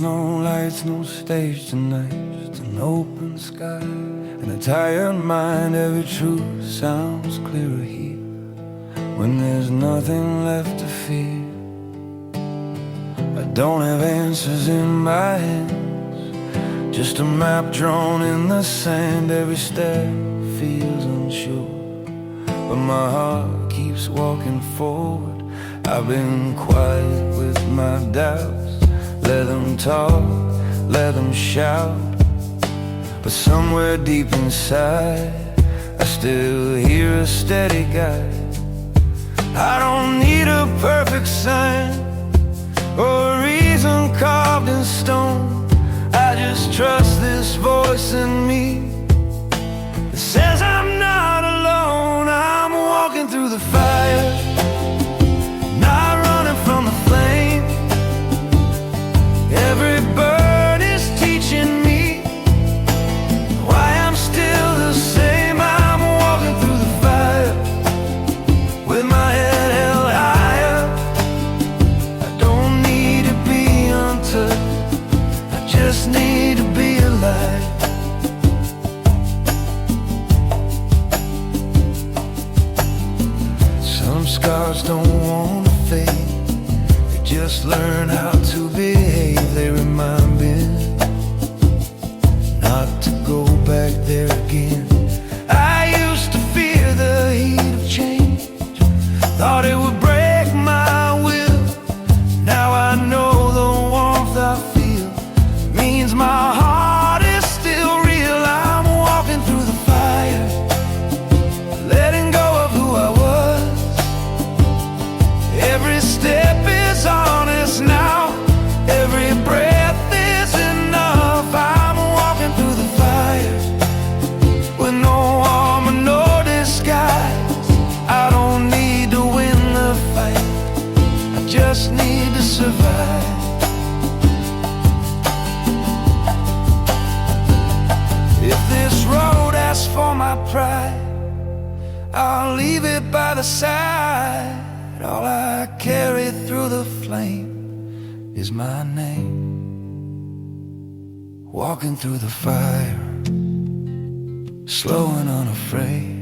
no lights, no stage tonight, just an open sky and a tired mind. Every truth sounds clearer here when there's nothing left to fear. I don't have answers in my hands, just a map drawn in the sand. Every step feels unsure, but my heart keeps walking forward. I've been quiet with my doubts, let them talk, let them shout, but somewhere deep inside I still hear a steady guide. I don't need a perfect sign or a reason carved in stone. I just trust this voice in me that says I'm not alone. I'm walking through the fire, not running from the flame. Every burn is teaching me why I'm still the same. I'm walking through the fire with my head held higher. I don't need to be untouched, I just need to be alive. Some scars don't want to fade, they just learn how to behave. They remind me not to go back there again. I used to fear the heat of change, thought it would break my will. Now I know the warmth I feel means my heart is still real. I'm walking through the fire, letting go of who I was. Every step is honest now, every breath is enough. I'm walking through the fire with no armor, no disguise. I don't need to win the fight, I just need to survive. If this road asks for my pride, I'll leave it by the side. All I carry through the flame is my name. Walking through the fire, slow and unafraid.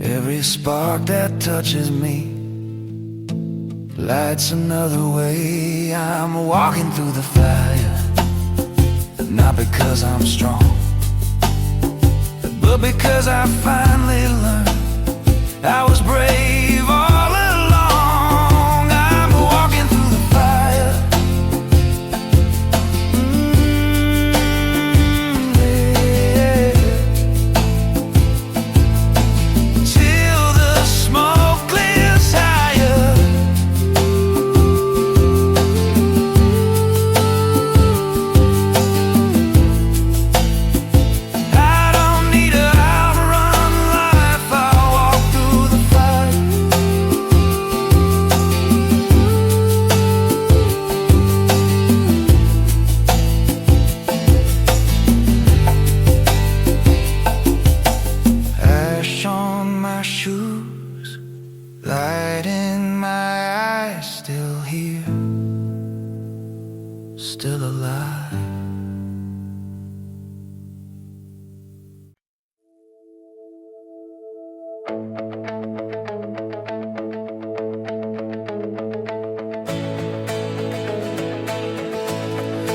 Every spark that touches me lights another way. I'm walking through the fire, not because I'm strong, but because I finally learned I was brave all along. I'm walking through the fire, yeah. Till the smoke clears higher. I don't need to outrun life, I walk through the fire. Ash on my shoes, light in my eyes, still here, still alive.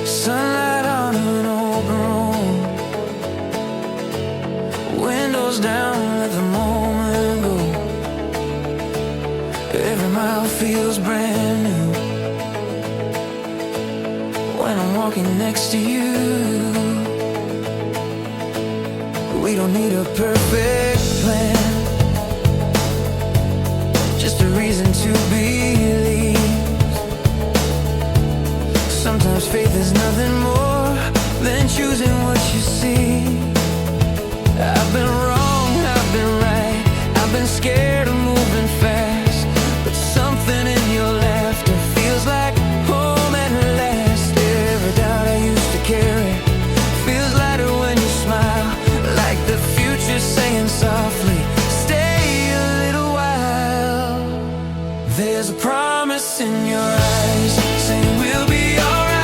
Sunlight on an open room, windows down, let the moment go. Every mile feels brand new when I'm walking next to you. We don't need a perfect plan, just a reason to believe. Sometimes faith is nothing more than choosing what you see. I've been wrong, I've been right, I've been scared of moving fast, but something in your laughter feels like home at last. Every doubt I used to carry feels lighter when you smile, like the future saying softly, stay a little while. There's a promise in your eyes saying we'll be alright.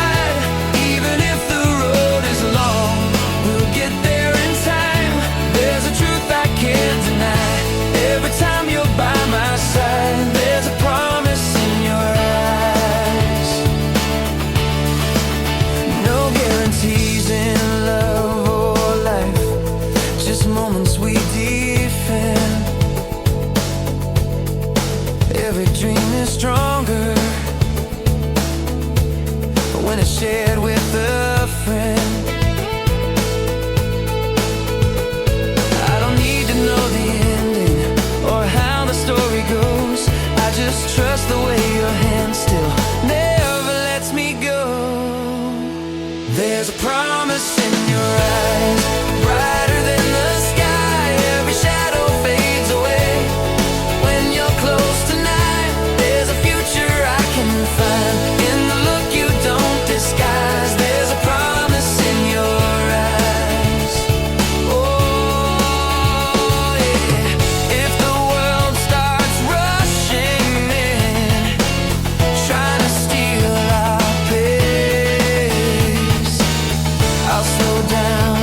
shared with a friend. I don't need to know the ending or how the story goes. I just trust the way your hand still never lets me go. There's a promise in your eyes, brighter than the sky. Every shadow fades away when you're close tonight. There's a future I can find in the look you don't disguise. There's a promise in your eyes. Oh yeah. If the world starts rushing in, trying to steal our pace, I'll slow down,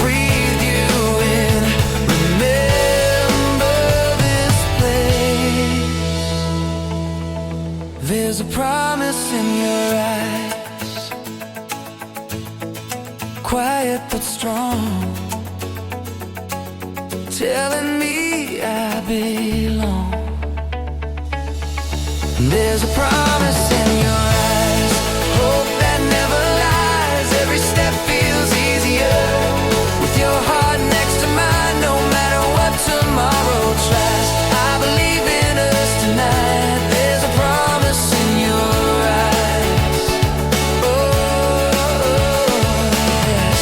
breathe you in. Remember this place. There's a promise in your eyes, quiet but strong, telling me I belong. There's a promise in your eyes, hope that never lies. Every step feels easier with your heart next to mine. No matter what tomorrow tries, I believe in us tonight. There's a promise in your eyes. Oh yes.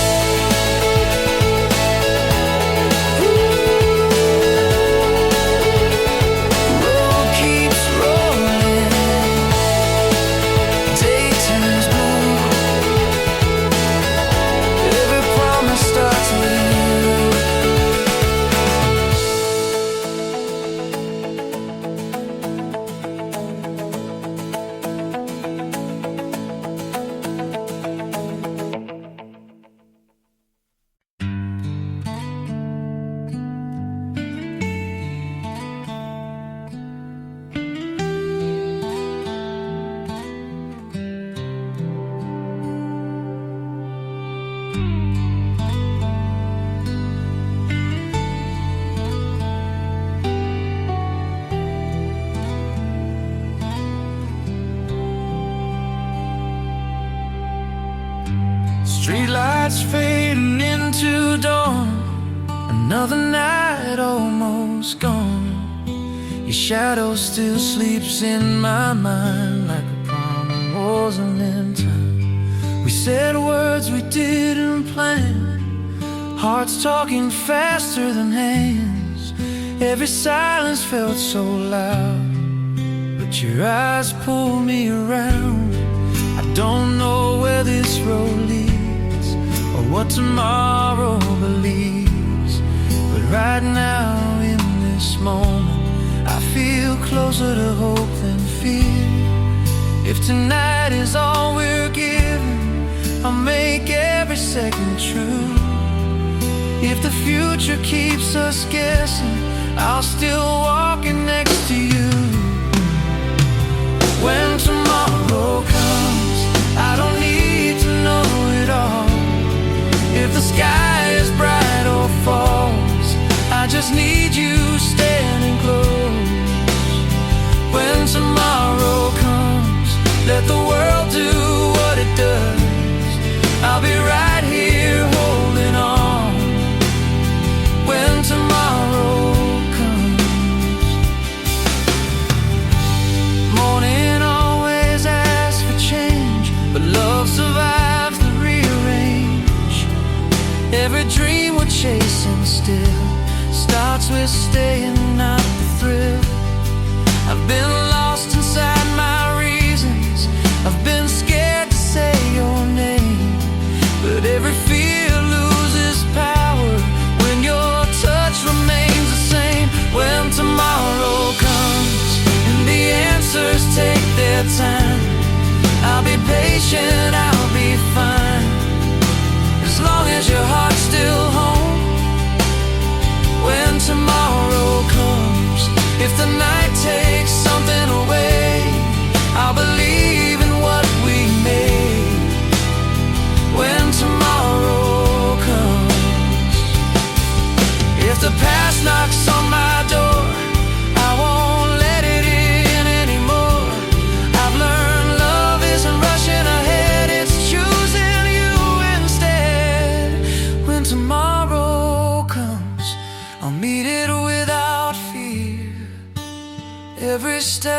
Road keeps rolling, day turns blue. Every promise starts with you. Streetlights fading into dawn, another night almost gone. Your shadow still sleeps in my mind like a prom that wasn't in time. We said words we didn't plan, hearts talking faster than hands. Every silence felt so loud, but your eyes pulled me around. I don't know where this road leads or what tomorrow believes, but right now in this moment I feel closer to hope than fear. If tonight is all we're given, I'll make every second true. If the future keeps us guessing, I'll still walking next to you. When tomorrow comes, I don't need to know it all. If the sky is bright or falls, I just need you standing close. When tomorrow comes, let the world do what it does. I'll be right here holding on. When tomorrow comes, morning always asks for change, but love survives the rearrange. Every dream we're chasing still starts with staying, not the thrill. I've been lost inside my reasons, I've been scared to say your name, but every fear loses power when your touch remains the same. When tomorrow comes and the answers take their time, I'll be patient, I'll be fine, as long as your heart's still home. When tomorrow comes, if the night takes something away, I'll believe in what we made. When tomorrow comes, if the past knocks on my door, I won't let it in anymore. I've learned love isn't rushing ahead.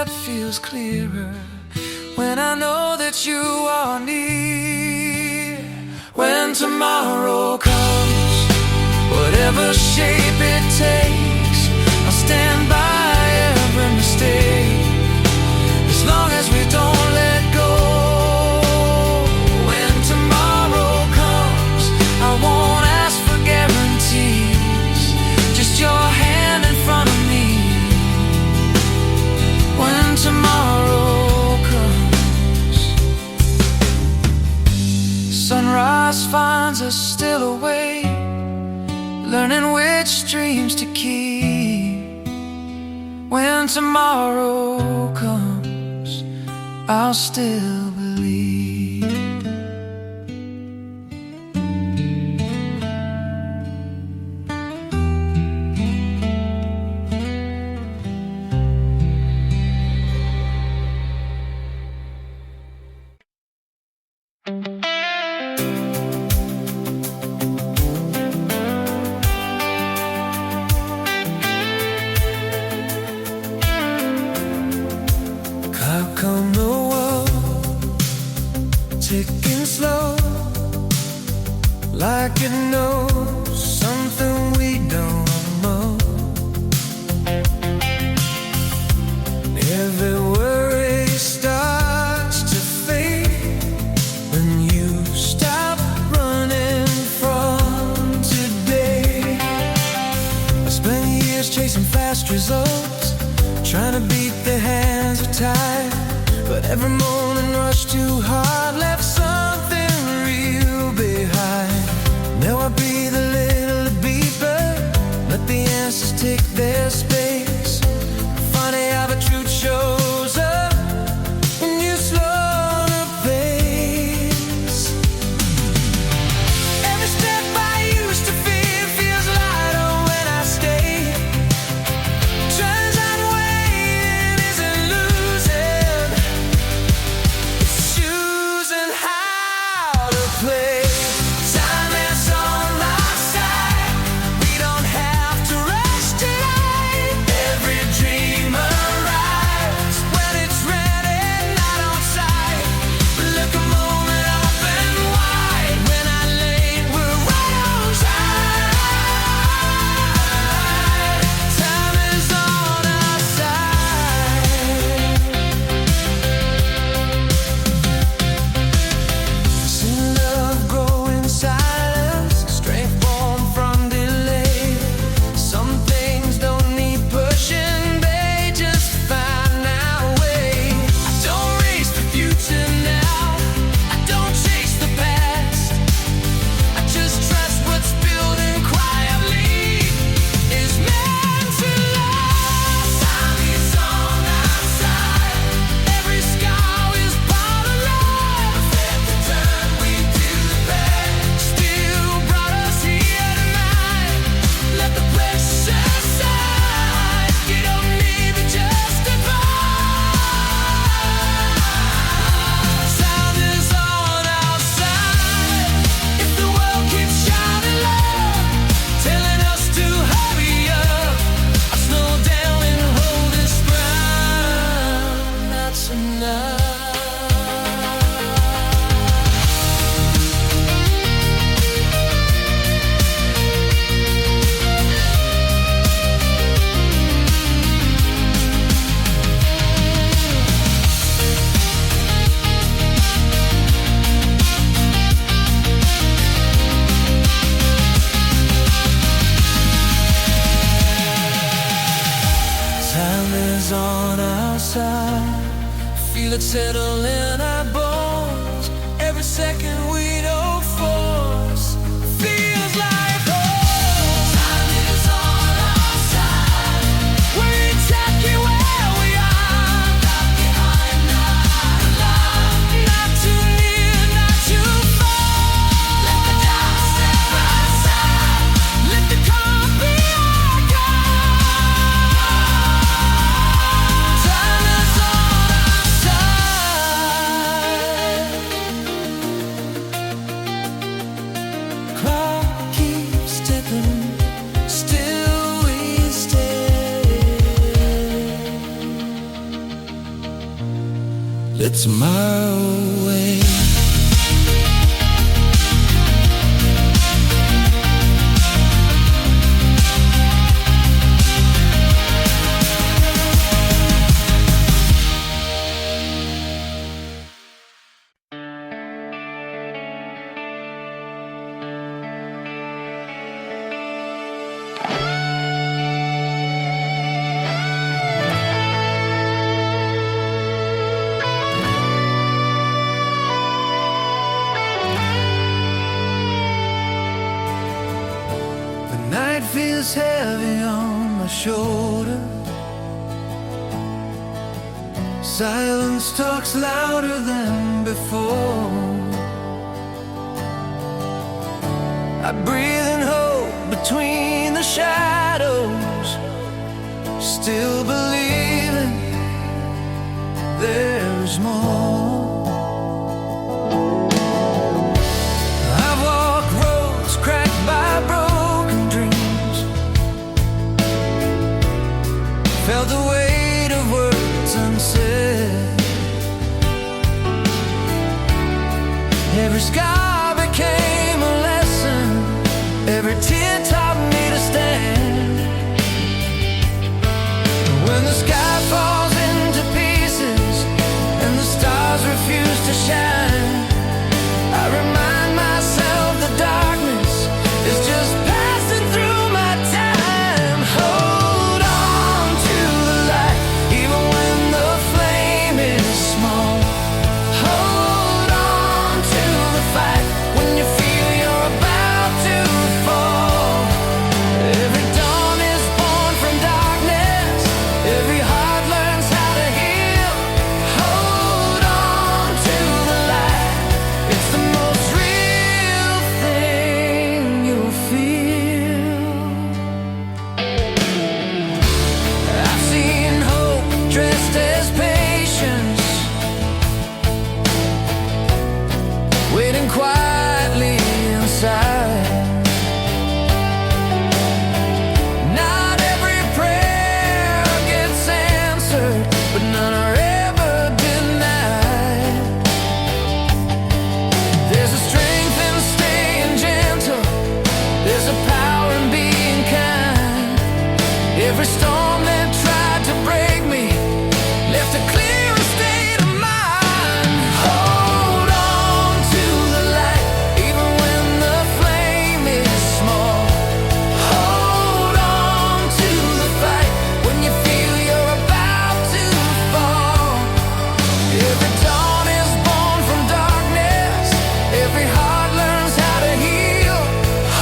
step feels clearer when I know that you are near. When tomorrow comes, whatever shape it takes, I'll stand by every mistake, as long as we don't let go. When tomorrow comes, I won't ask for guarantees, just your hand in front of me. When tomorrow comes, sunrise finds us still awake, learning which dreams to keep. When tomorrow comes, I'll still believe. How come the world ticking slow, like it knows something we don't know? Every worry starts to fade when you stop running from today. I spent years chasing fast results, trying to beat the hands of time, but every morning rush too hard left something real behind. Now I breathe a little deeper, let the answers take their space. Funny how the truth shows up when you slow the pace. Every step I used to fear feels lighter when I stay. Turns out waiting isn't losing, it's choosing how to play. Time is on our side, we don't have to rush tonight. Every dream arrives when it's ready, not on sight. Look a moment up and wide, when I late, we're right on time. Time is on our side. See love grow in silence, strength born from delay. Some things don't need pushing, they just find our way. I don't race the future now, I don't chase the past. I just trust what's building quietly is meant to last. Time is on our side, every scar is part of life. Every turn we do the best still brought us here tonight. Let the pressure aside, you don't need to justify. Sound is on our side, if the world keeps shouting loud, telling us to hurry up, I'll slow down and hold this ground. That's enough. Time is on our side, feel it settle in our bones. Every second we don't force feels like home. Time is on our side, we're exactly where we are. Not behind, not alone, not too near, not too far. Let the dark step aside, let the calm be our guide. Time is on our side. It's a mile away. Feels heavy on my shoulder. Silence talks louder than before. I breathe in hope between the shadows, still believing there's more. I walk roads cracked by broken dreams, felt the weight of words unsaid. Every scar became a lesson, every tear taught me to stand. When the sky falls into pieces and the stars refuse to shine, I remind myself the darkness is just passing through my time. Hold on to the light, even when the flame is small. Hold on to the fight when you feel you're about to fall. Every dawn is born from darkness, every heart learns how to heal. Hold on to the light, it's the most real thing you'll feel. I've seen hope dressed as patience, waiting quietly inside. Not every prayer gets answered, but none are ever denied. There's a strength in staying gentle, there's a power in being kind. Every storm that tried to break me left a clearer state of mind. Hold on to the light, even when the flame is small. Hold on to the fight when you feel you're about to fall. Every dawn is born from darkness, every heart learns how to heal.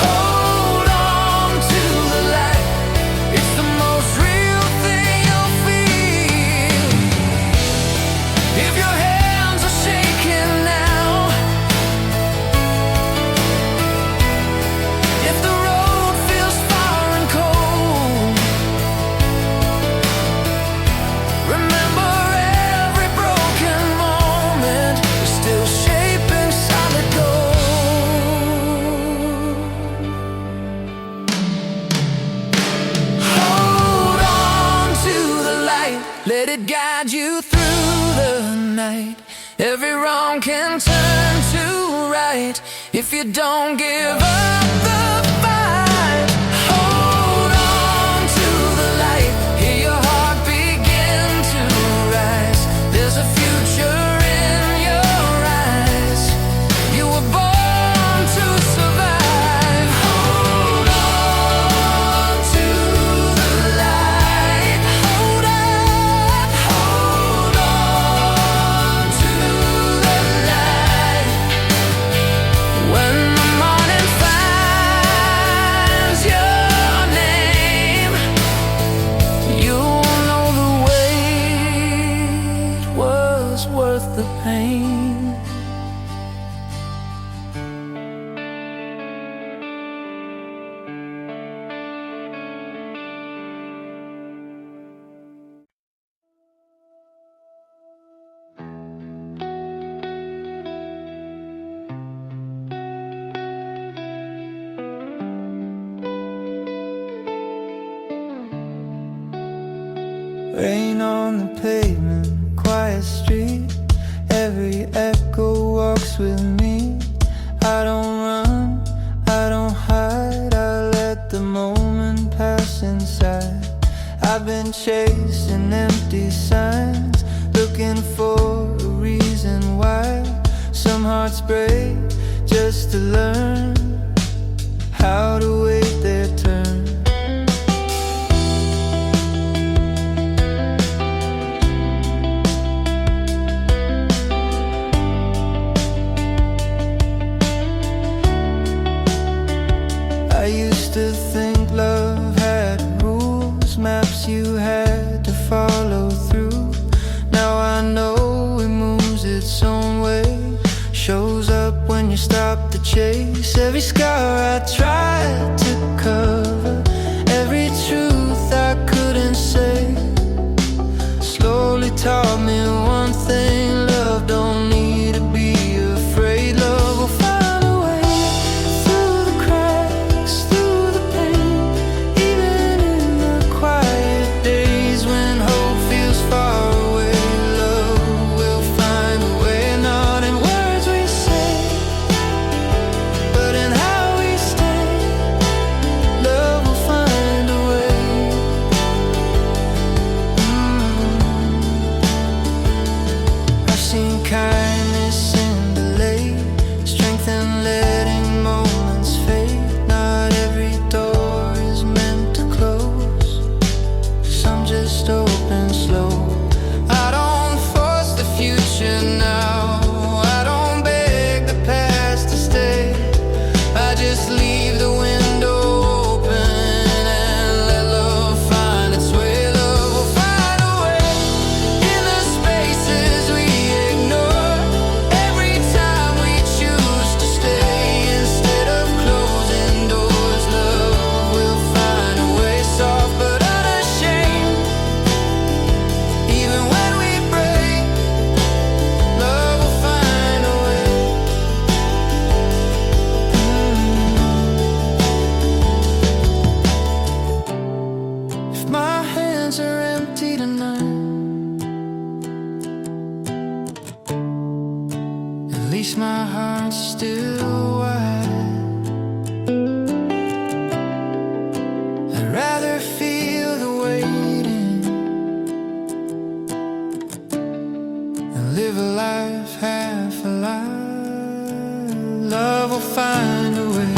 Hold on to the light, it's the most real thing you'll feel. If your hands are shaking now, if the road feels far and cold, remember every broken moment is still shaping solid gold. Hold on to the light, let it guide you through the night. Every wrong can turn to right if you don't give up the fight. Hold on to the light, hear your heart begin to rise. There's a future in your eyes, you were born to survive. Hold on to the light, hold on to the light. When the morning finds your name, you'll know the wait was worth the pain. Rain on the pavement, quiet street, every echo walks with me. I don't run, I don't hide, I let the moment pass inside. I've been chasing empty signs, looking for a reason why. Some hearts break just to learn how to wait their turn. I used to think love had rules, maps you had to follow through. Now I know it moves its own way, shows up when you stop the chase. Every scar I tried to cover, every truth I couldn't say, slowly taught me one thing: love don't need to be afraid. Love will find a way through the cracks, through the pain, even in the quiet days when hope feels far away. Love will find a way, not in words we say, but in how we stay. Love will find a way. I've seen kindness in delay, strength in letting moments fade. Not every door is meant to close, some just open slow. I don't force the future now, I don't beg the past to stay. I just leave the window open and let love find its way. Love will find a way in the spaces we ignore, every time we choose to stay instead of closing doors. Love will find a way, soft but unashamed, even when we break. Love will find a way. If my hands are empty tonight, at least my heart's still wide. I'd rather feel the waiting and live a life half alive. Love will find a way,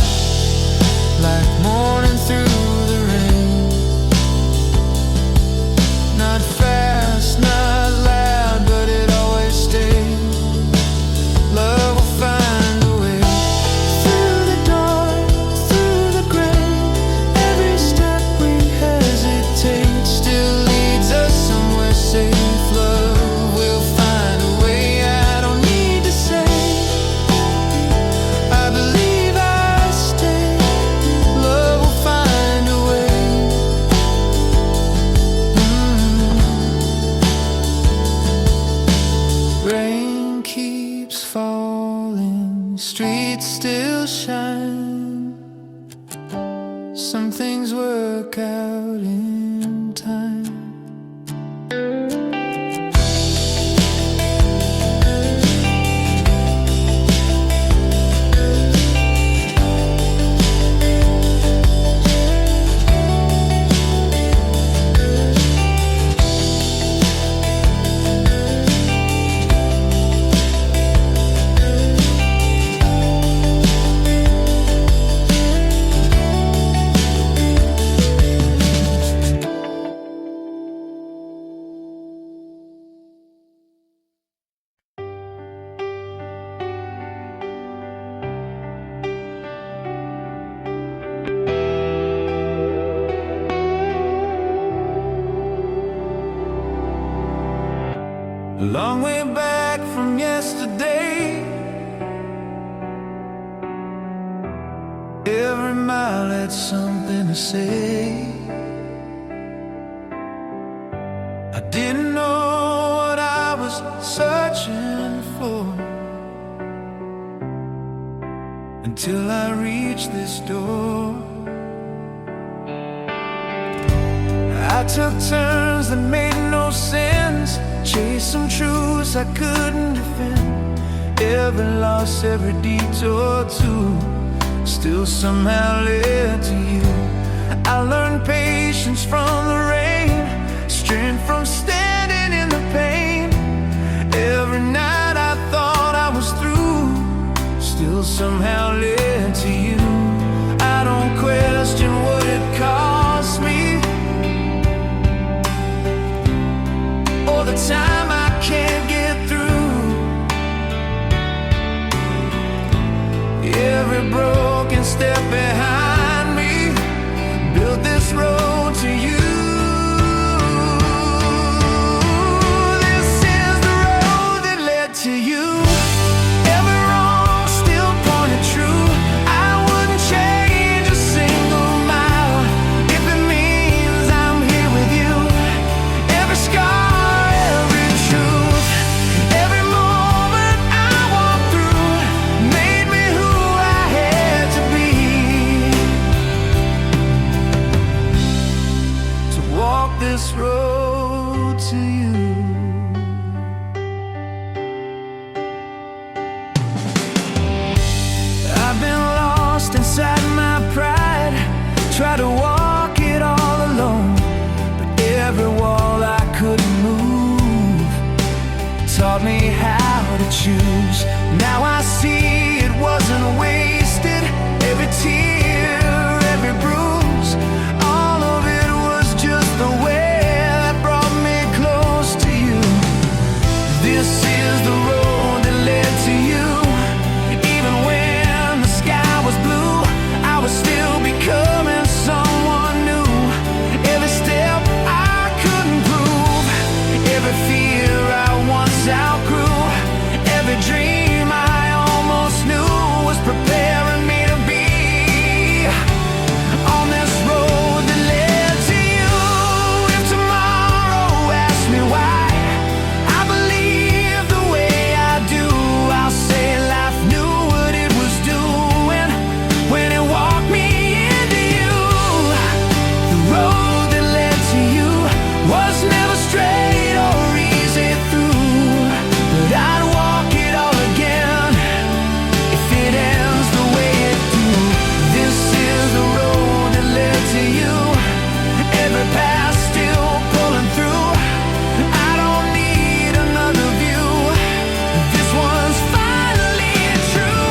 like morning through the rain. Not fast, not loud, but it always stays. Love will find a way through the dark, through the gray. Every step we hesitate still leads us somewhere safe. Love will find a way, I don't need to say, I believe I stay. Love will find a way. Rain keeps falling, streets still shine. Some things work out in time. A long way back from yesterday, every mile had something to say. I didn't know what I was searching for until I reached this door. I took turns that made no sense, friends, chased some truths I couldn't defend. Every loss, every detour too, still somehow led to you. I learned patience from the rain, strength from standing in the pain. Every night I thought I was through, still somehow led to you. I don't question what it cost me, or the time I can't get through. Every broken step behind me built this road to you. This is the road that led to you. Every wrong still pointed true. I wouldn't change a single mile if it means I'm here with you. Every scar, every truth, every moment I walked through made me who I had to be. To walk this road to you. I've been lost inside my pride, tried to walk it all alone, but every wall I couldn't move taught me how to choose. Now I see it wasn't wasted. Every tear, every bruise, all of it was just the way that brought me close to you. This is the road that led to you. Even when the sky was blue, I was still becoming someone new. Every step I couldn't prove, every fear I once outgrew, every dream I almost knew was preparing me to be on this road that led to you. If tomorrow asks me why I believe the way I do, I'll say life knew what it was doing when it walked me into you. The road that led to you was never straight or easy through, but I'd walk it all again if it ends the way it do. This is the road that led to you. Every path still pulling through. I don't need another view. This one's finally true.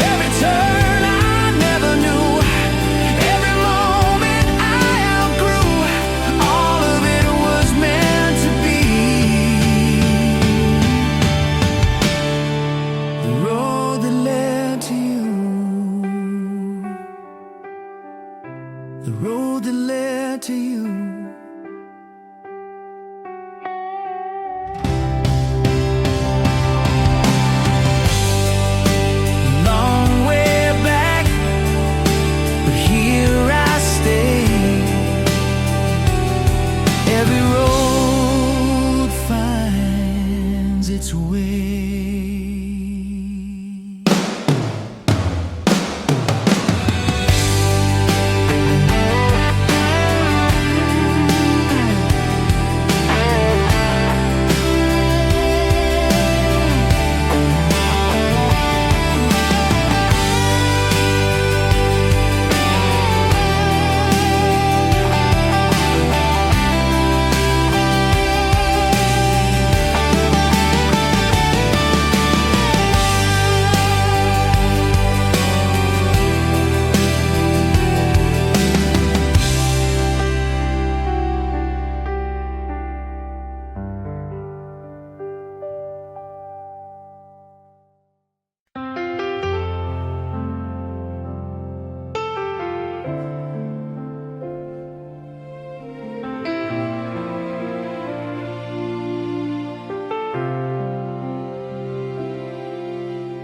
Every turn I never knew, every moment I outgrew, all of it was meant to be. The road that led to you. The road that led to you. Long way back, but here I stay. Every road finds its way.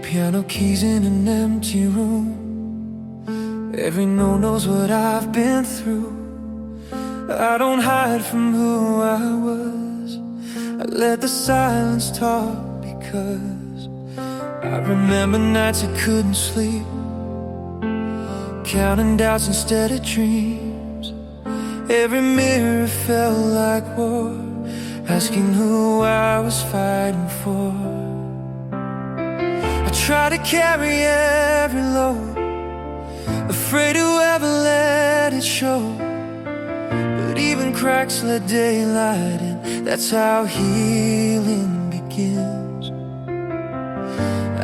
Piano keys in an empty room. Every note knows what I've been through. I don't hide from who I was. I let the silence talk because I remember nights I couldn't sleep, counting doubts instead of dreams. Every mirror felt like war, asking who I was fighting for. I try to carry every load, afraid to ever let it show. But even cracks let daylight in, that's how healing begins.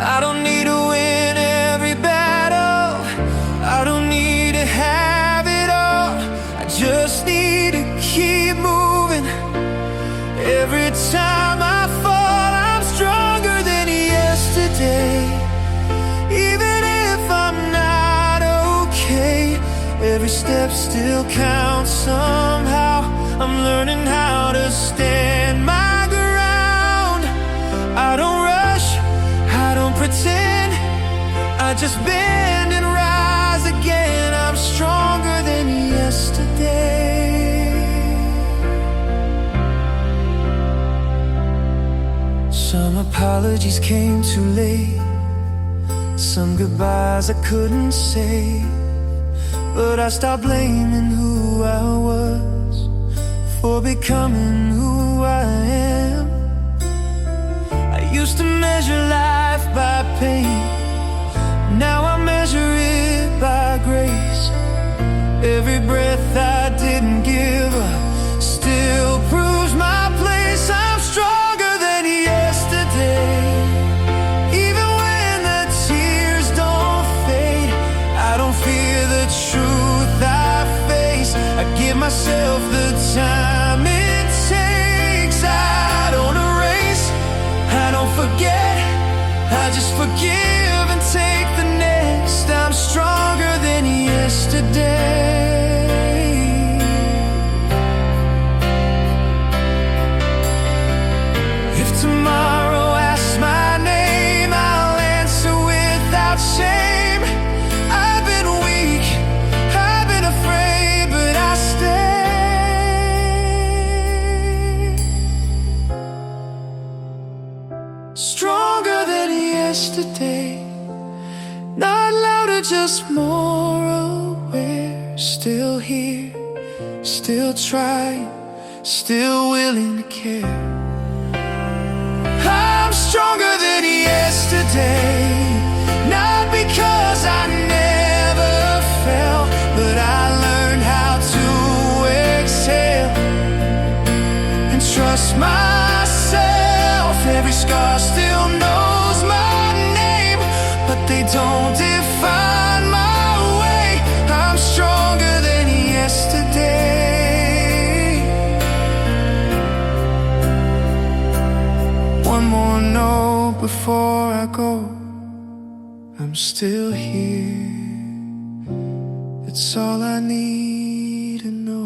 I don't need to win every battle, I don't need to have it all. I just need to keep moving. Every time I fall, I'm stronger than yesterday. Even if I'm not okay, every step still counts somehow. I'm learning how to stand my ground. I don't rush, I don't pretend, I just bend and rise again. I'm stronger than yesterday. Some apologies came too late, some goodbyes I couldn't say. But I stopped blaming who I was for becoming who I am. I used to measure life by pain, now I measure it by grace. Every breath I didn't give up still proves my place. I'm stronger than yesterday. Even when the tears don't fade, I don't fear the truth I face. I give myself the time it takes. I don't erase, I don't forget, I just forgive and take the next. I'm stronger than yesterday. If tomorrow asks my name, I'll answer without shame. I've been weak, I've been afraid, but I stay. Stronger than yesterday, not louder, just more aware. Still here, still trying, still willing to care. I'm stronger than yesterday, not because I never fell, but I learned how to exhale and trust myself. Every scar still knows my name, but they don't define my way. I'm stronger than yesterday. One more note before I go, I'm still here. It's all I need to know.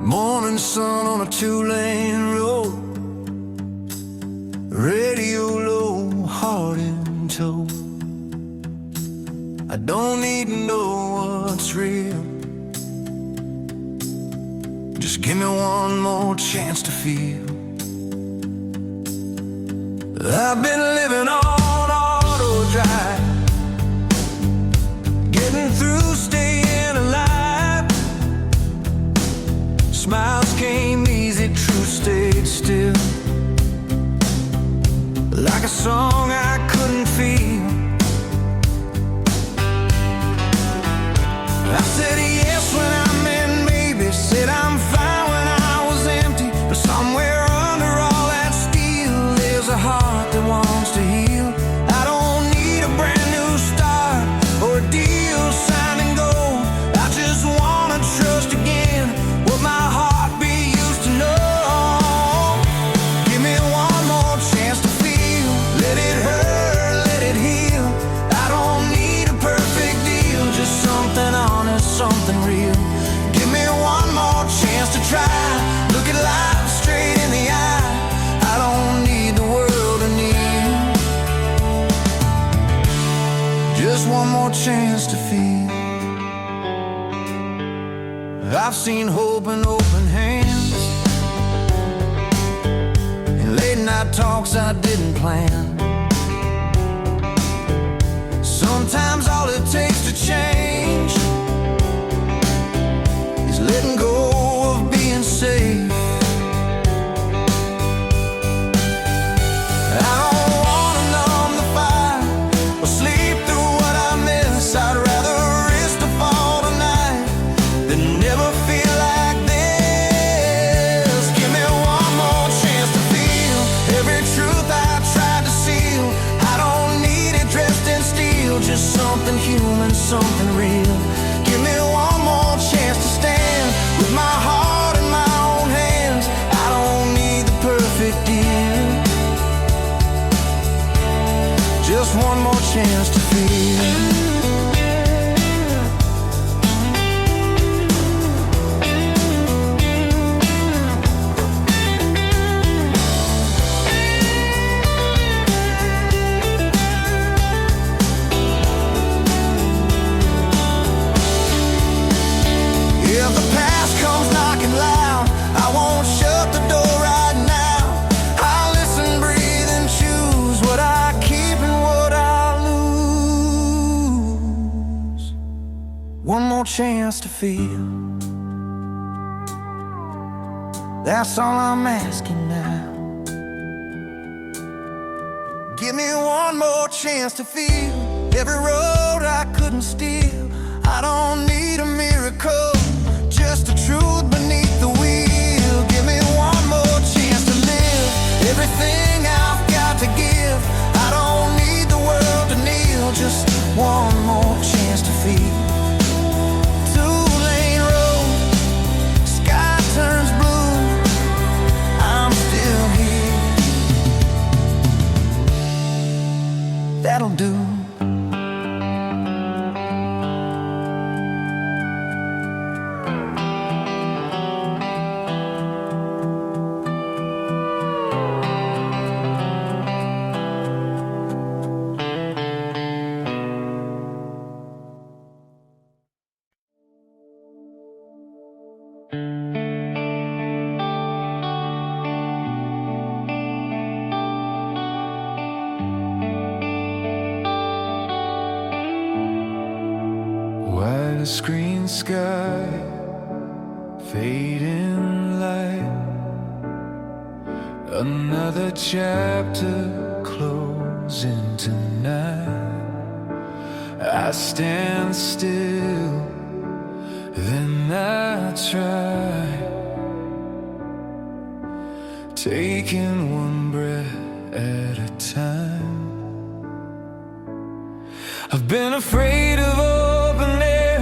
Morning sun on a two-lane road, radio low, heart in tow. I don't need to know what's real, just give me one more chance to feel. I've been living on auto drive, getting through, staying alive. Smiles came easy, truth stayed still, like a song I couldn't feel. I said yes when I meant maybe, said I'm fine when I was empty. But somewhere under all that steel, there's a heart that wants to heal. I don't need a brand new start or a deal signed in gold. I just wanna trust again what my heartbeat used to know. Give me one more chance to feel, let it hurt, let it heal. I don't need a perfect deal, just something honest, something real. Give me one more chance to I've seen hope in open hands, and late night talks I didn't plan. Sometimes all it takes to change is letting go of being safe. I don't wanna numb the fire or sleep through what I miss. I'd rather risk the fall tonight than never feel like this. Give me one more chance to feel every truth I tried to seal. I don't need it dressed in steel, just something human, something real. Give me one more chance to stand with my heart in my own hands. I don't need the perfect deal, just one more chance to feel. If the past comes knocking loud, I won't shut the door right now. I'll listen, breathe, and choose what I keep and what I lose. One more chance to feel, that's all I'm asking now. Give me one more chance to feel every road I couldn't steal. I don't need a miracle, just the truth beneath the wheel. Give me one more chance to live everything I've got to give. I don't need the world to kneel, just one more chance to feel. Two-lane road, sky turns blue, I'm still here. That'll do. White screen sky, fading light, another chapter closing tonight. I stand still, then I try, taking one breath at a time. I've been afraid of open air,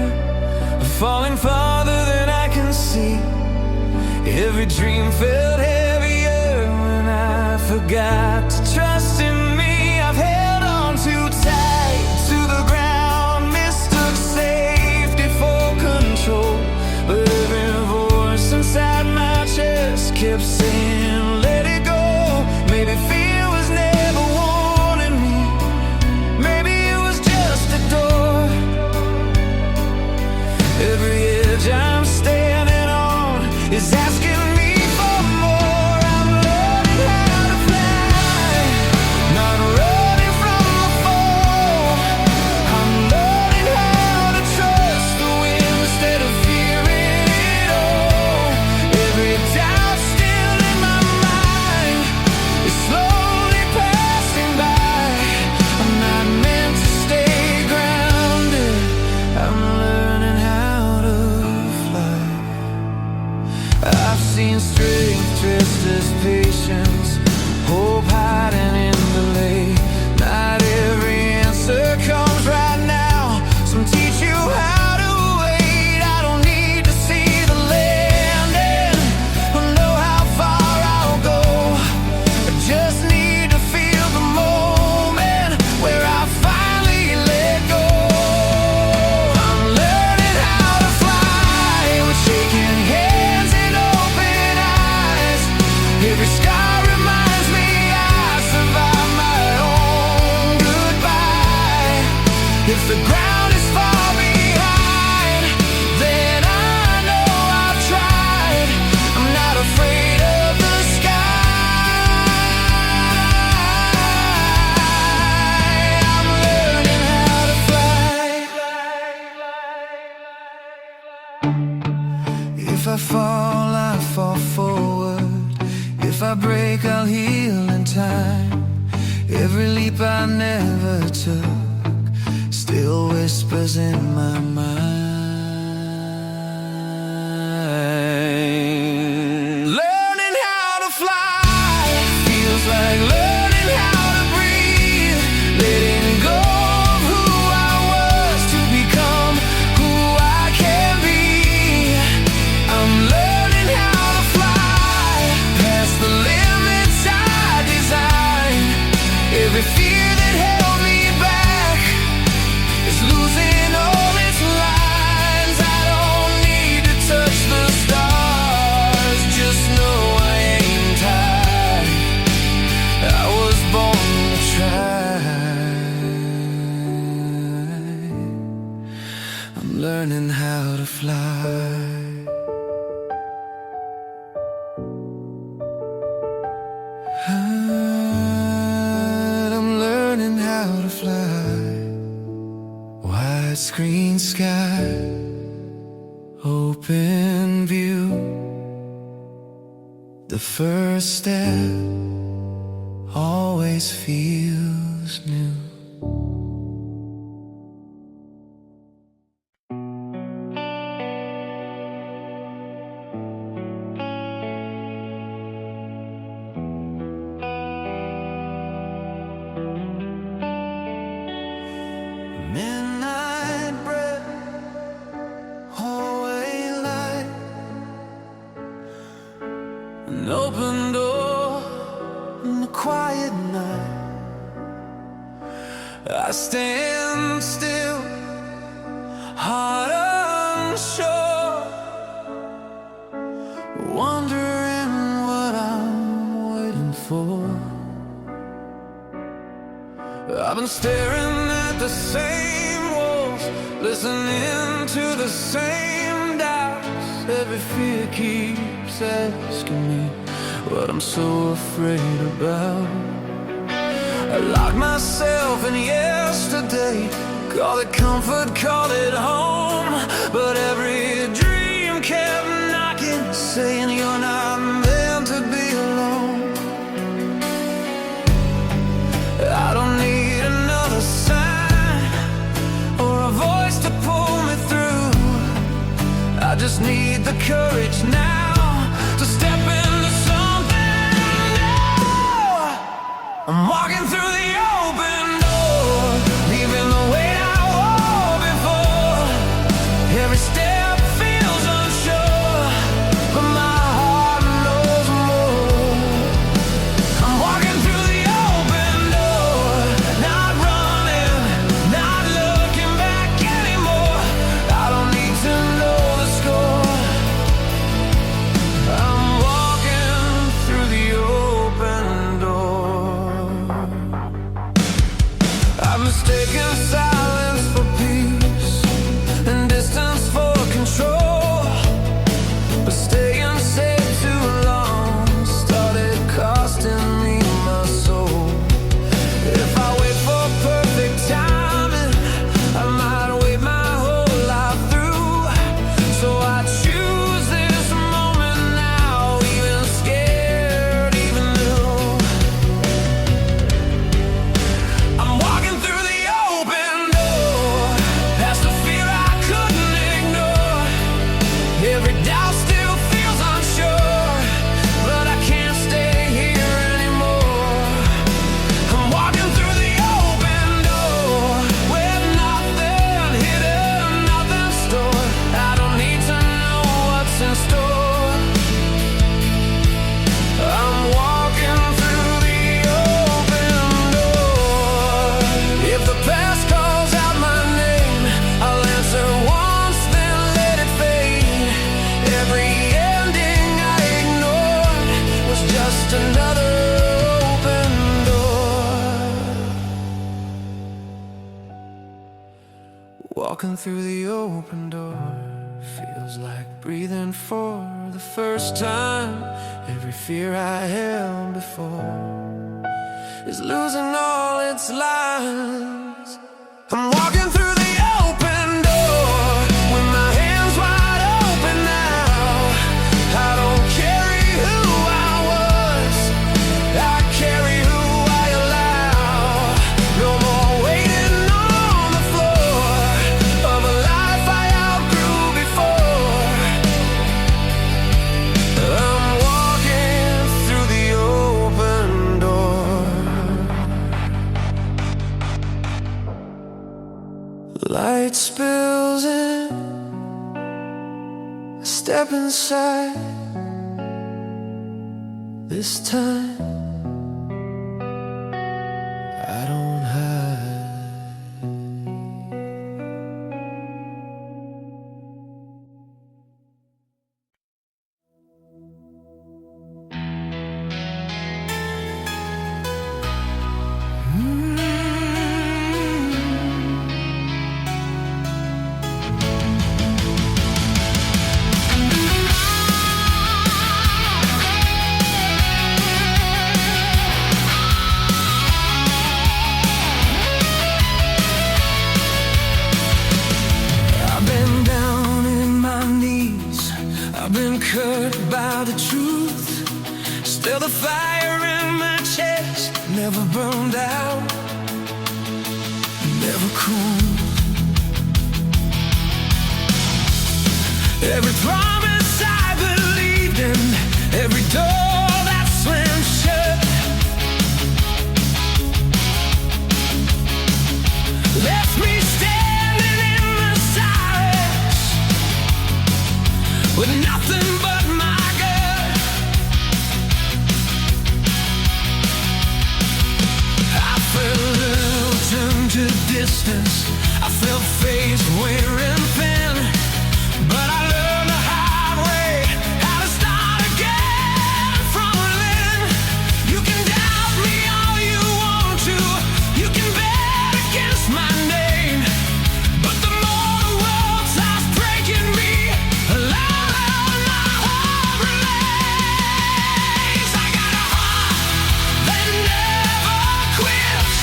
of falling farther than I can see. Every dream felt heavier when I forgot to trust in me. I've held on too tight to the ground, mistook safety for control. But every voice inside my chest kept saying, let it go. Maybe fear was never warning me. Maybe it was just a door. Every edge I'm standing on is asking me for more. I'm learning how to fly, not running from the fall. I'm learning how to trust the wind instead of fearing it all. Every doubt still in my mind is slowly passing by. I'm not meant to stay grounded, I'm learning how to fly. I've seen strength dressed as patience, hope hiding in delay. Not every answer comes right now, some teach you how to wait. I don't need to see the landing or know how far I'll go. I just need to feel the moment where I finally let go. I'm learning how to fly with shaking hands and open eyes. Every scar reminds me I survived. I fall forward. If I break, I'll heal in time. Every leap I never took still whispers in my mind. Learning how to fly feels like learning how to breathe. Letting go of who I was to become who I can be. I'm learning how to fly past the limits I design. Every fear that held me back is losing all its lines. I don't need to touch the stars, just know I ain't tired. I was born to try. I'm learning how to fly. I'm learning how to fly. Wide screen sky, open view. The first step always feels new. Midnight bread, hallway light, an open door in the quiet night. I stand still, heart unsure, wondering what I'm waiting for. I've been staring at the same walls, listening to the same doubts. Every fear keeps asking me what I'm so afraid about. I locked myself in yesterday, call it comfort, call it home. But every dream kept knocking, saying you're not meant to be alone. I don't need another sign or a voice to pull me through. I just need the courage now to step into something new. I'm walking through the open door, leaving the weight I wore before. Every step feels unsure, but my heart knows more. I'm walking through the open door, not running, not looking back anymore. I don't need to know the score. I'm walking through the open door. I've mistaken silence for peace and distance for control. But staying safe too long started costing me my soul. If I wait for perfect timing, I might wait my whole life through. So I choose this moment now, even scared, even new. I'm walking through the open door, past the fear I couldn't ignore. Every doubt still feels unsure, but I can't stay here anymore. I'm walking through the open door, with nothing hidden, nothing stored. I don't need to know what's in store. I'm walking through the open door. If the past calls out my name, I'll answer once, then let it fade. Every ending I ignored was just another open door. Walking through the open door feels like breathing for the first time. Every fear I held before is losing all its lines. I'm walking through the open door with my hands wide open now. up inside. This time I don't hide. I've been cut by the truth. Still the fire in my chest never burned out, never cooled. Every promise I believed in, every door that slammed shut, left me standing in the silence with nothing but my gut. I felt turned to distance. I felt face wearing thin, but I learned the hard way how to start again from within. You can doubt me all you want to, you can bet against my name, but the more the world starts breaking me, the louder my heart relays. I got a heart that never quits,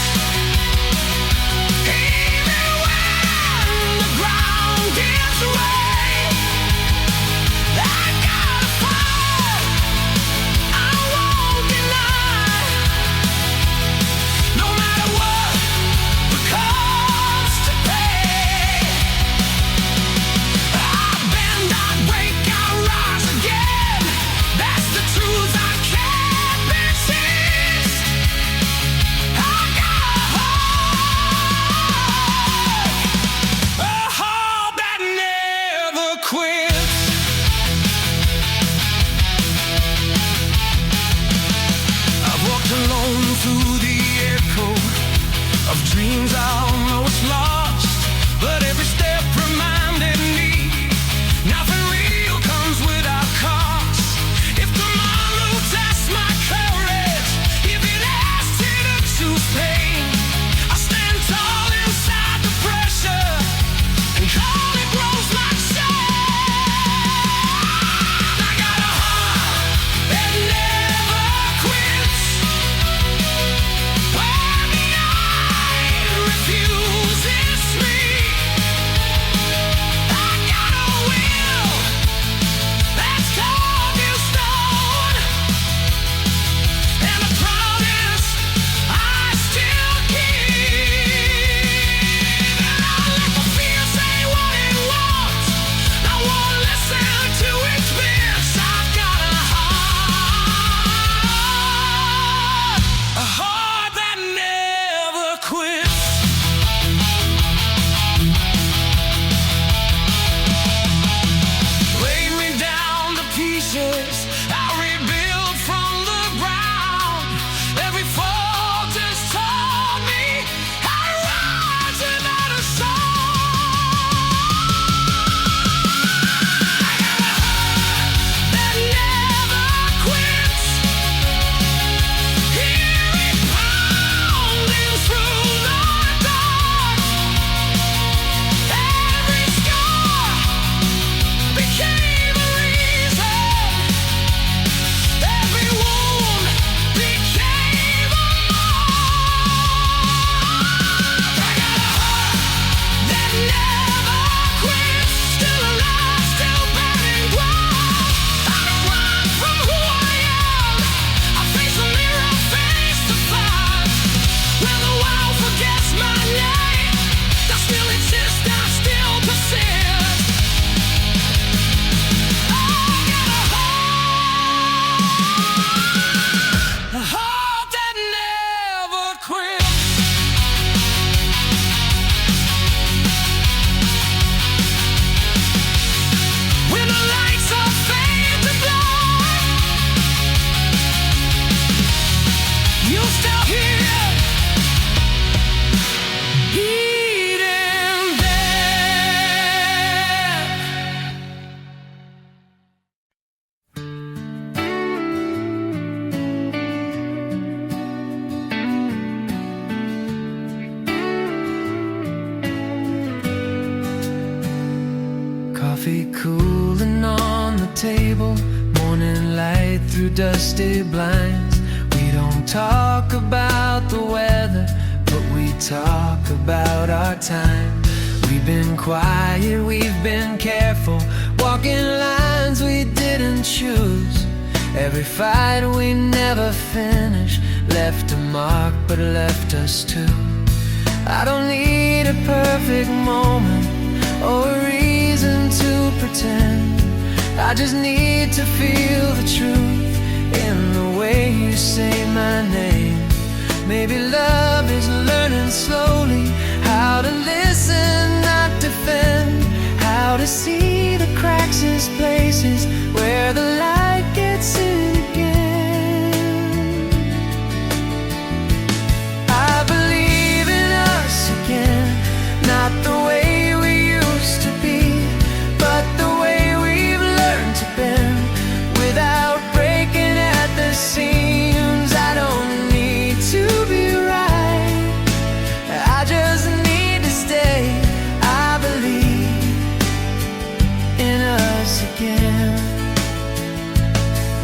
even when the ground gives way. I got a fire I won't deny, no matter what the cost to pay. I bend, I break, I rise again. That's the truth I can't resist. I got a heart that never quits. I've walked alone through the echo of dreams I almost lost, but every step reminded me nothing real comes without cost. If tomorrow tests my courage, if it asks me to choose pain, I stand tall inside the pressure and call it grows like shame. I got a heart that never quits, when the eye refuses me. I got a will that's carved in stone, and a promise I still keep. And I let the fear say what it wants, I won't listen to its bits. I've got a heart that never quits. Lay me down to pieces, I rebuild from the ground. Every fall just taught me how to rise without a song. I got a heart that never quits. Hear it pounding through the dark. Every scar became a reason, every wound became a mark. I got a heart that never quits, still alive, still bearing ground. I don't run from who I am, I face the mirror face to face. When the world forgets my name, I still exist, I still persist. I got a heart that never quits. When the lights are morning light through dusty blinds. We don't talk about the weather, but we talk about our time. We've been quiet, we've been careful, walking lines we didn't choose. Every fight we never finished left a mark, but left us too. I don't need a perfect moment or a reason to pretend. I just need to feel the truth in the way you say my name. Maybe love is learning slowly how to listen, not defend, how to see the cracks in places where the light gets in again. I believe in us again, not the way we used to be, but the way we've learned to bend without breaking at the seams. I don't need to be right, I just need to stay. I believe in us again.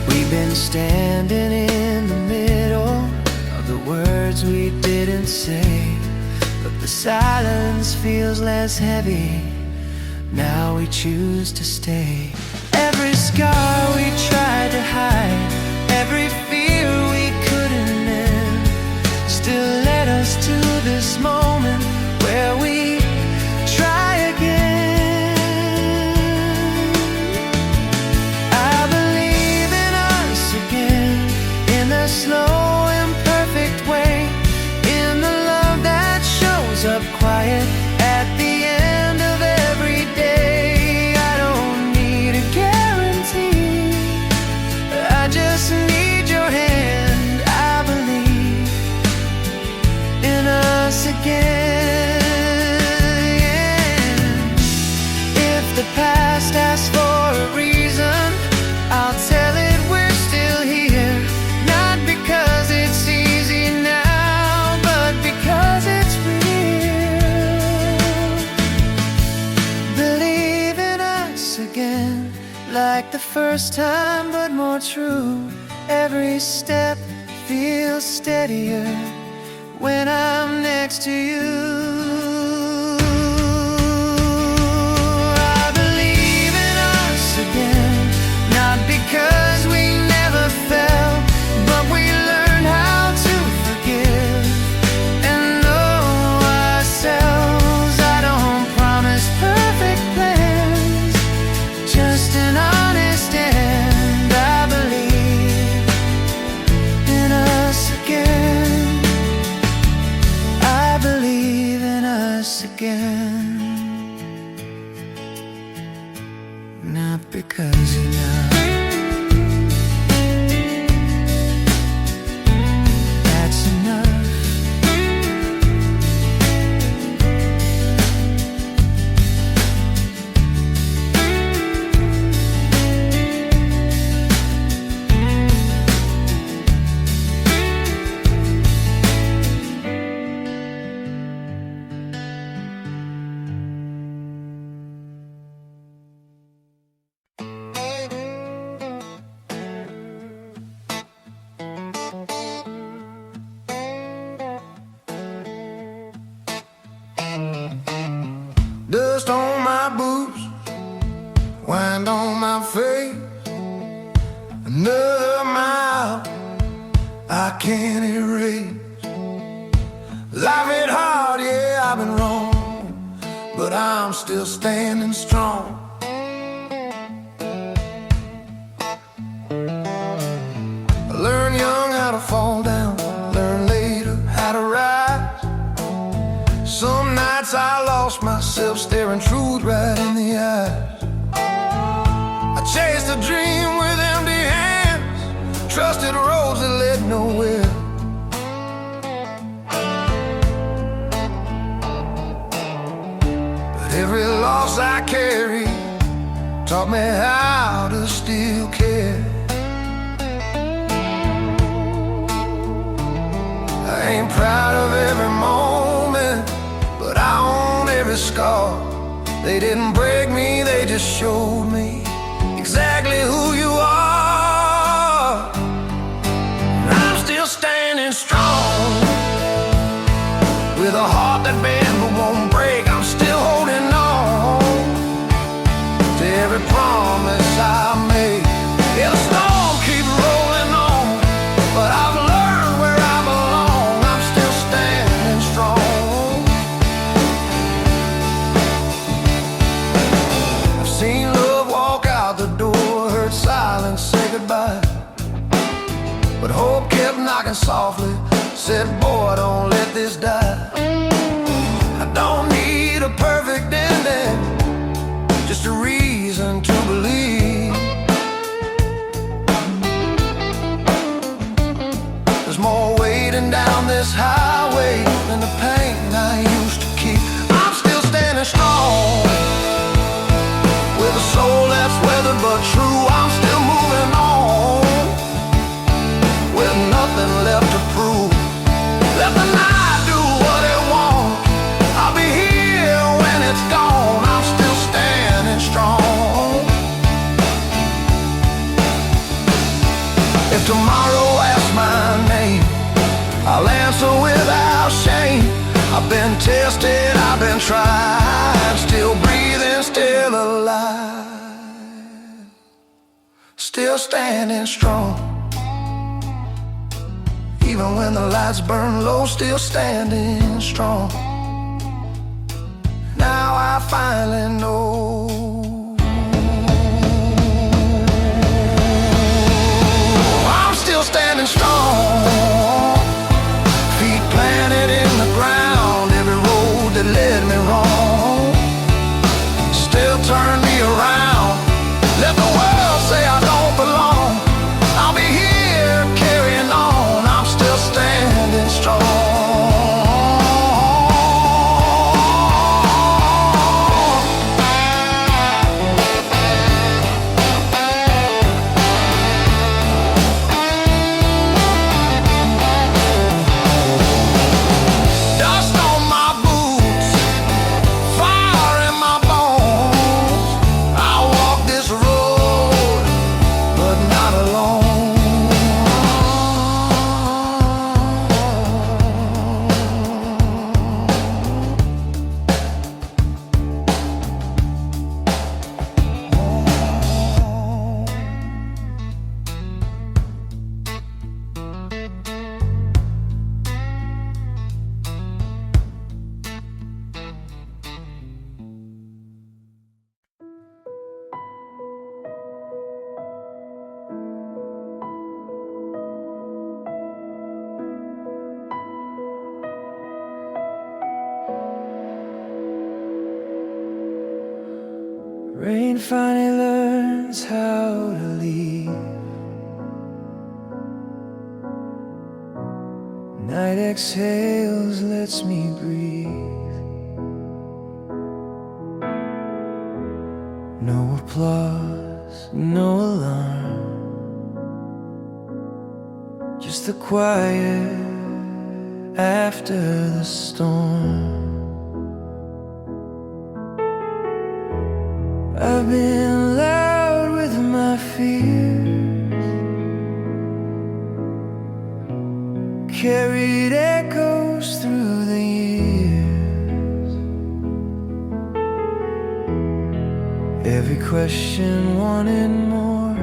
We've been standing in the middle of the words we didn't say, but the silence feels less heavy now we choose to stay. Every scar we tried to hide, every fear we couldn't end, still led us to this moment where we try again. I believe in us again, in the slow imperfect way, in the love that shows up quiet at the end of every day. I don't need a guarantee, I just need your hand. I believe in us again. If the past asks for a reason, I'll tell it we're still here, not because it's easy now, but because it's real. Believe in us again, like the first time, but more true. Every step feels steadier when I'm next to you. I believe in us again, not because we never fell, but we learned how to forgive and know ourselves. I don't promise perfect plans, just an honest end. I believe in us again, I believe in us again, not because you know that's enough. Dust on my boots, wind on my face, another mile I can't erase. Life hit hard, yeah, I've been wrong, but I'm still standing strong. I learned young how to fall down, learn later how to rise. Some nights I lost myself staring truth right in the eyes. I chased a dream with empty hands, trusted roads that led nowhere. But every loss I carry taught me how to still care. I ain't proud of every moment, but I own every scar. They didn't break me, they just showed me exactly who you are. but hope kept knocking softly. Said, boy, don't let this die. I don't need a perfect ending, just a reason to believe. There's more waiting down this highway than the pain I used to keep. I'm still standing strong, with a soul that's weathered but true. I'm still moving on, with nothing left to prove. Let the night do what it wants. I'll be here when it's gone. I'm still standing strong. If tomorrow asks my name, I'll answer without shame. I've been tested, I've been tried, still breathing, still alive, still standing strong. Even when the lights burn low, still standing strong. Now I finally know I'm still standing strong. Feet planted in the ground, every road that led me wrong still turned me around. Let the world say I don't belong, I'll be here carrying on. I'm still standing strong. Dust on my boots, fire in my bones. I walk this road, but not alone. Rain finally learns how to leave. Night exhales, lets me breathe. No applause, no alarm, just the quiet after the storm. I've been loud with my fears, carried echoes through the years. Every question wanted more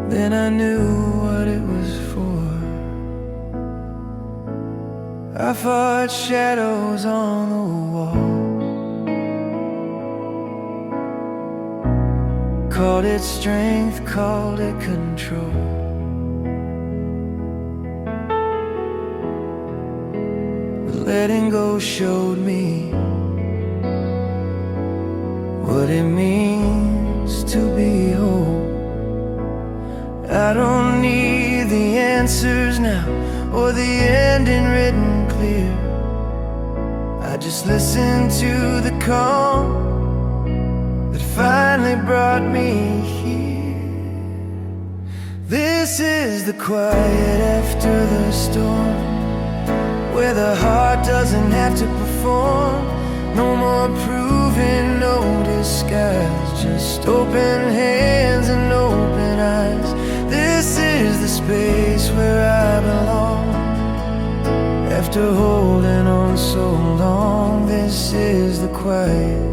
than I knew what it was for. I fought shadows on the wall, called it strength, called it control. But letting go showed me what it means to be whole. I don't need the answers now, or the ending written clear. I just listen to the calm that finally brought me here. This is the quiet after the storm, where the heart doesn't have to perform. No more proving, no disguise, just open hands and open eyes. This is the space where I belong. After holding on so long, this is the quiet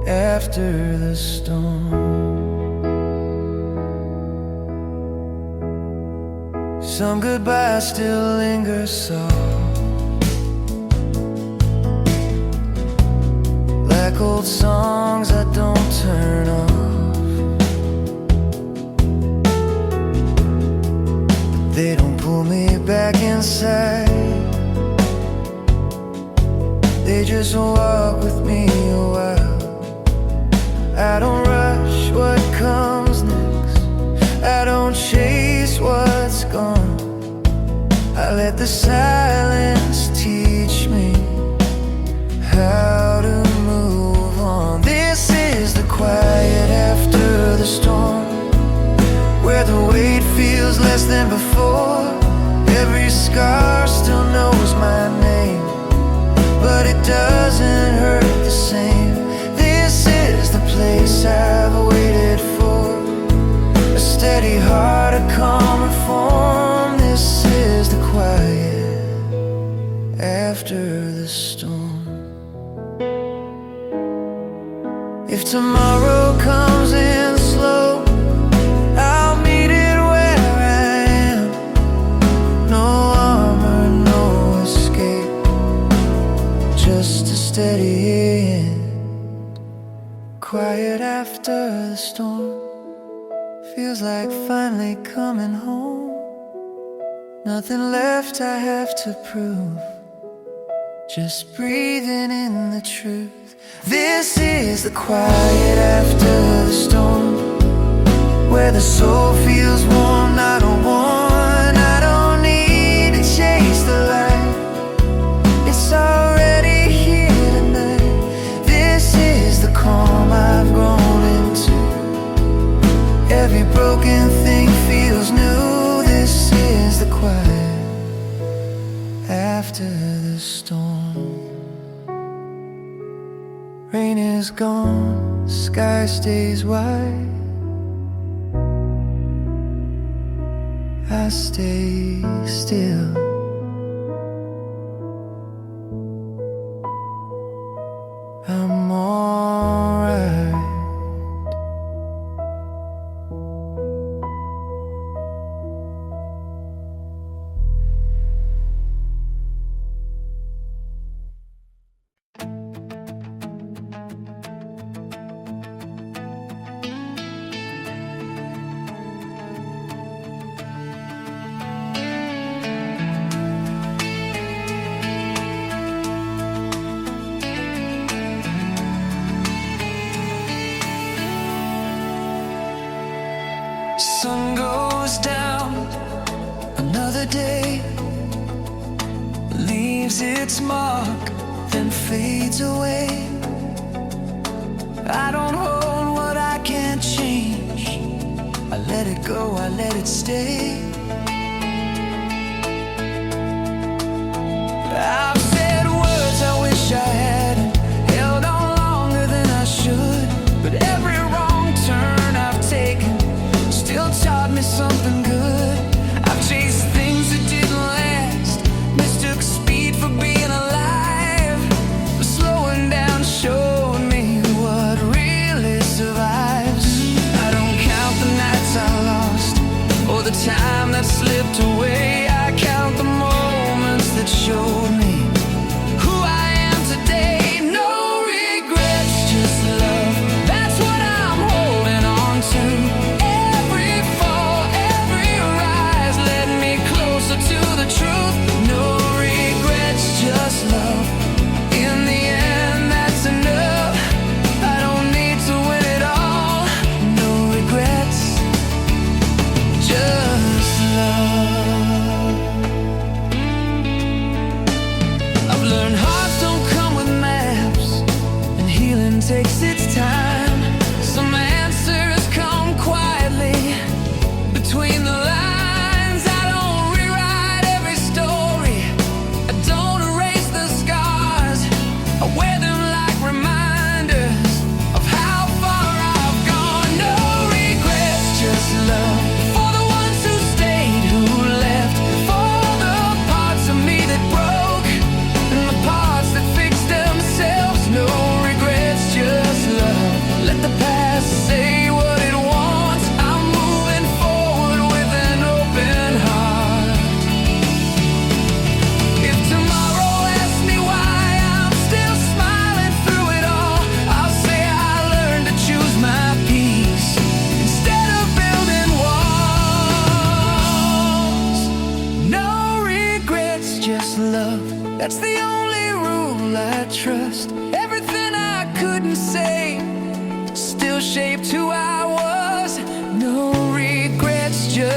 after the storm. Some goodbyes still linger soft, like old songs I don't turn off. inside. They just walk with me a while. I don't rush what comes next. I don't chase what's gone. I let the silence teach me how to move on. This is the quiet after the storm, where the weight feels less than before. Every scar still knows my name, but it doesn't hurt the same. This is the place I've waited for, a steady heart, a calmer form. This is the quiet after the storm. If tomorrow comes in slow, I'll meet it where I am. No armor, no escape, just a steady hand. Quiet after the storm, feels like finally coming home. Nothing left I have to prove, just breathing in the truth. This is the quiet after the storm, where the soul feels warm, not a one. I don't need to chase the light, it's already here tonight. This is the calm I've grown into. Every broken thing feels new. This is the quiet after the storm. Rain is gone, sky stays wide. I stay still. I'm alright. Sun goes down, another day leaves its mark, then fades away. I don't hold what I can't change. I let it go, I let it stay. I've said words I wish I hadn't, held on longer than I should, but every wrong turn I've taken still taught me something good. I've chased things that didn't last, mistook speed for being alive, but slowing down showed me what really survives. I don't count the nights I lost, or the time that slipped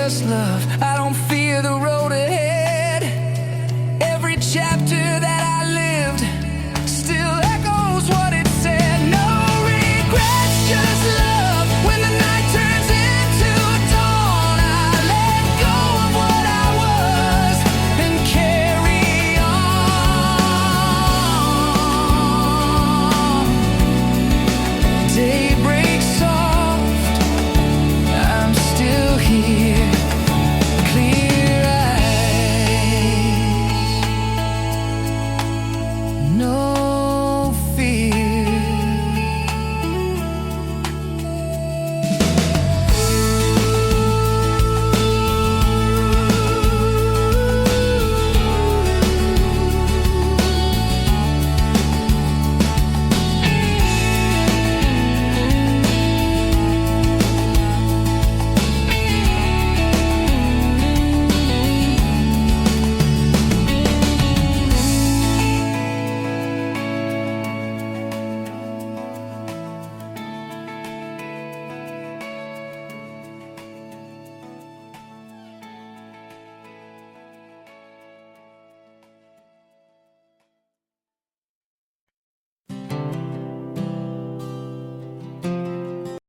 just love. I don't fear the road